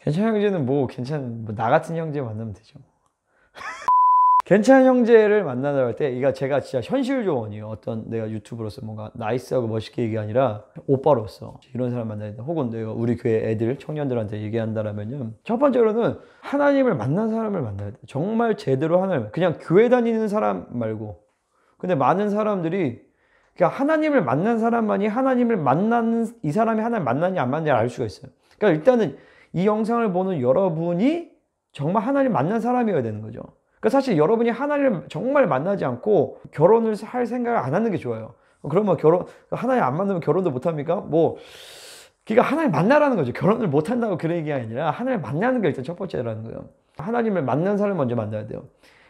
괜찮은 형제는 나 같은 형제 만나면 되죠. 괜찮은 형제를 만나다 할 때, 이거 제가 진짜 현실 조언이에요. 어떤 내가 유튜브로서 뭔가 나이스하고 멋있게 얘기 아니라 오빠로서 이런 사람 만나야 된다. 혹은 내가 우리 교회 애들, 청년들한테 얘기한다라면요. 첫 번째로는 하나님을 만난 사람을 만나야 돼요. 정말 제대로 하나님, 그냥 교회 다니는 사람 말고. 근데 많은 사람들이 그냥 하나님을 만난 사람만이 하나님을 만나는, 이 사람이 하나님을 만나는지 안 만나는지 알 수가 있어요. 그러니까 일단은 이 영상을 보는 여러분이 정말 하나님 만난 사람이어야 되는 거죠. 그러니까 사실 여러분이 하나님을 정말 만나지 않고 결혼을 할 생각을 안 하는 게 좋아요. 그러면 하나님 안 만나면 결혼도 못 합니까? 그러니까 하나님 만나라는 거죠. 결혼을 못 한다고 그런 얘기가 아니라 하나님을 만나는 게 일단 첫 번째라는 거예요. 하나님을 만난 사람을 먼저 만나야 돼요.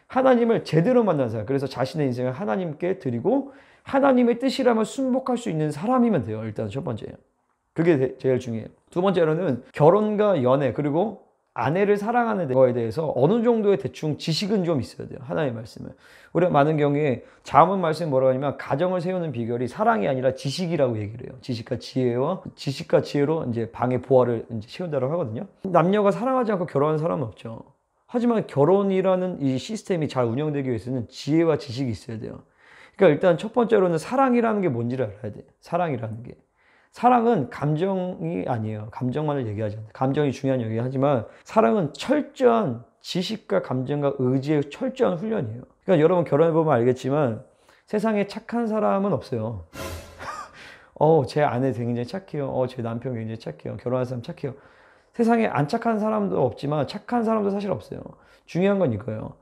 하나님을 제대로 만난 사람. 그래서 자신의 인생을 하나님께 드리고 하나님의 뜻이라면 순복할 수 있는 사람이면 돼요. 일단 첫 번째예요. 그게 제일 중요해요. 두 번째로는 결혼과 연애, 그리고 아내를 사랑하는 거에 대해서 어느 정도의 대충 지식은 좀 있어야 돼요. 하나님의 말씀을. 우리가 많은 경우에 잠언 말씀이 뭐라고 하냐면 가정을 세우는 비결이 사랑이 아니라 지식이라고 얘기를 해요. 지식과 지혜로 이제 방의 보화를 이제 채운다고 하거든요. 남녀가 사랑하지 않고 결혼하는 사람은 없죠. 하지만 결혼이라는 이 시스템이 잘 운영되기 위해서는 지혜와 지식이 있어야 돼요. 그러니까 일단 첫 번째로는 사랑이라는 게 뭔지를 알아야 돼요. 사랑이라는 게. 사랑은 감정이 아니에요. 감정만을 얘기하지 않아요. 감정이 중요한 얘기하지만 사랑은 철저한 지식과 감정과 의지의 철저한 훈련이에요. 그러니까 여러분 결혼해보면 알겠지만 세상에 착한 사람은 없어요. 제 아내 굉장히 착해요. 제 남편 굉장히 착해요. 결혼한 사람 착해요. 세상에 안 착한 사람도 없지만 착한 사람도 사실 없어요. 중요한 건 이거예요.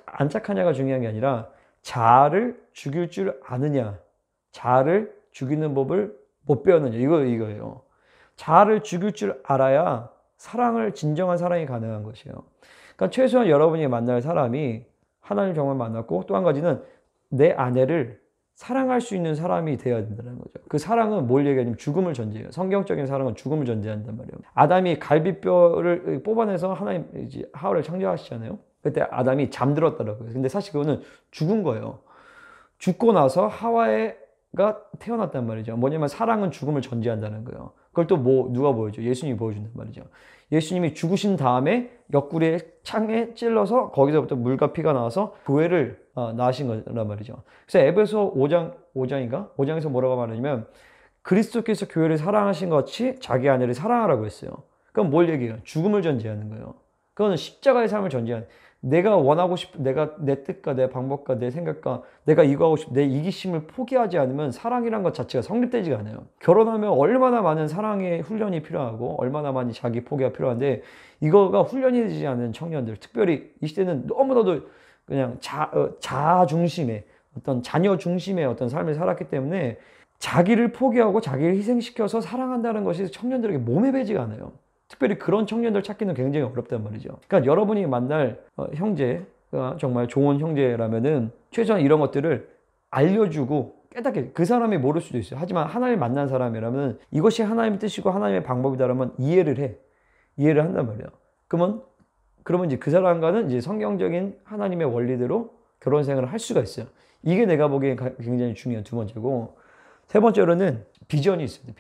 안 착하냐가 중요한 게 아니라 자아를 죽일 줄 아느냐, 자아를 죽이는 법을 못 배웠느냐, 이거예요. 자아를 죽일 줄 알아야 진정한 사랑이 가능한 것이에요. 그러니까 최소한 여러분이 만날 사람이 하나님 정말 만났고, 또 한 가지는 내 아내를 사랑할 수 있는 사람이 되어야 된다는 거죠. 그 사랑은 뭘 얘기하냐면 죽음을 전제해요. 성경적인 사랑은 죽음을 전제한단 말이에요. 아담이 갈비뼈를 뽑아내서 하나님 이제 하와를 창조하시잖아요. 그때 아담이 잠들었더라고요. 근데 사실 그거는 죽은 거예요. 죽고 나서 하와가 태어났단 말이죠. 뭐냐면 사랑은 죽음을 전제한다는 거예요. 그걸 또 누가 보여줘? 예수님이 보여준단 말이죠. 예수님이 죽으신 다음에 옆구리에 창에 찔러서 거기서부터 물과 피가 나와서 교회를 낳으신 거란 말이죠. 그래서 에베소 5장에서 뭐라고 말하냐면 그리스도께서 교회를 사랑하신 것 같이 자기 아내를 사랑하라고 했어요. 그럼 뭘 얘기해요? 죽음을 전제하는 거예요. 그거는 십자가의 삶을 전제하는, 내가 원하고 싶은, 내가 내 뜻과 내 방법과 내 생각과 내가 이거 하고 싶은 내 이기심을 포기하지 않으면 사랑이란 것 자체가 성립되지가 않아요. 결혼하면 얼마나 많은 사랑의 훈련이 필요하고 얼마나 많이 자기 포기가 필요한데 이거가 훈련이 되지 않은 청년들, 특별히 이 시대는 너무나도 그냥 자아 중심의 어떤 자녀 중심의 어떤 삶을 살았기 때문에 자기를 포기하고 자기를 희생시켜서 사랑한다는 것이 청년들에게 몸에 배지가 않아요. 특별히 그런 청년들 찾기는 굉장히 어렵단 말이죠. 그러니까 여러분이 만날 형제가 정말 좋은 형제라면은 최소한 이런 것들을 알려주고 깨닫게, 그 사람이 모를 수도 있어요. 하지만 하나님 만난 사람이라면 이것이 하나님의 뜻이고 하나님의 방법이다라면 이해를 한단 말이에요. 그러면 이제 그 사람과는 이제 성경적인 하나님의 원리대로 결혼 생활을 할 수가 있어요. 이게 내가 보기엔 굉장히 중요한 두 번째고, 세 번째로는 비전이 있어요.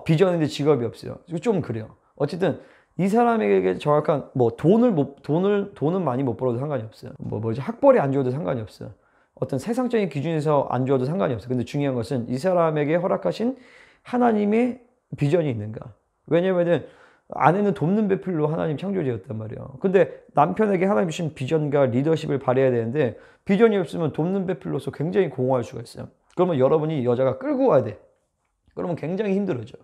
비전인데 직업이 없어요. 좀 그래요. 어쨌든 이 사람에게 정확한 돈은 많이 못 벌어도 상관이 없어요. 학벌이 안 좋아도 상관이 없어요. 어떤 세상적인 기준에서 안 좋아도 상관이 없어요. 근데 중요한 것은 이 사람에게 허락하신 하나님의 비전이 있는가. 왜냐면은 아내는 돕는 배필로 하나님 창조제였단 말이에요. 근데 남편에게 하나님 주신 비전과 리더십을 발휘해야 되는데 비전이 없으면 돕는 배필로서 굉장히 공허할 수가 있어요. 그러면 여러분이 여자가 끌고 와야 돼. 그러면 굉장히 힘들어져.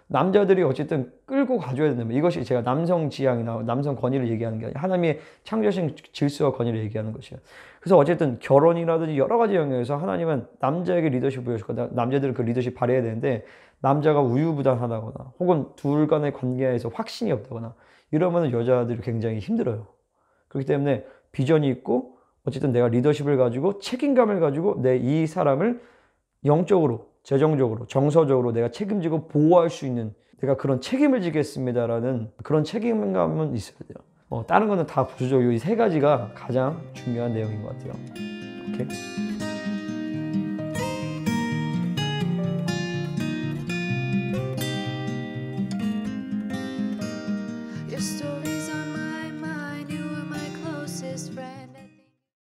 남자들이 어쨌든 끌고 가줘야 된다면, 이것이 제가 남성 지향이나 남성 권위를 얘기하는 게 아니라 하나님의 창조신 질서와 권위를 얘기하는 것이에요. 그래서 어쨌든 결혼이라든지 여러 가지 영역에서 하나님은 남자에게 리더십을 보여주고 남자들은 그 리더십 발휘해야 되는데 남자가 우유부단하다거나 혹은 둘 간의 관계에서 확신이 없다거나 이러면 여자들이 굉장히 힘들어요. 그렇기 때문에 비전이 있고 어쨌든 내가 리더십을 가지고 책임감을 가지고 이 사람을 영적으로, 재정적으로, 정서적으로 내가 책임지고 보호할 수 있는, 내가 그런 책임을 지겠습니다라는 그런 책임감은 있어야 돼요. 다른 거는 다 부수적이고 이 세 가지가 가장 중요한 내용인 것 같아요. 오케이?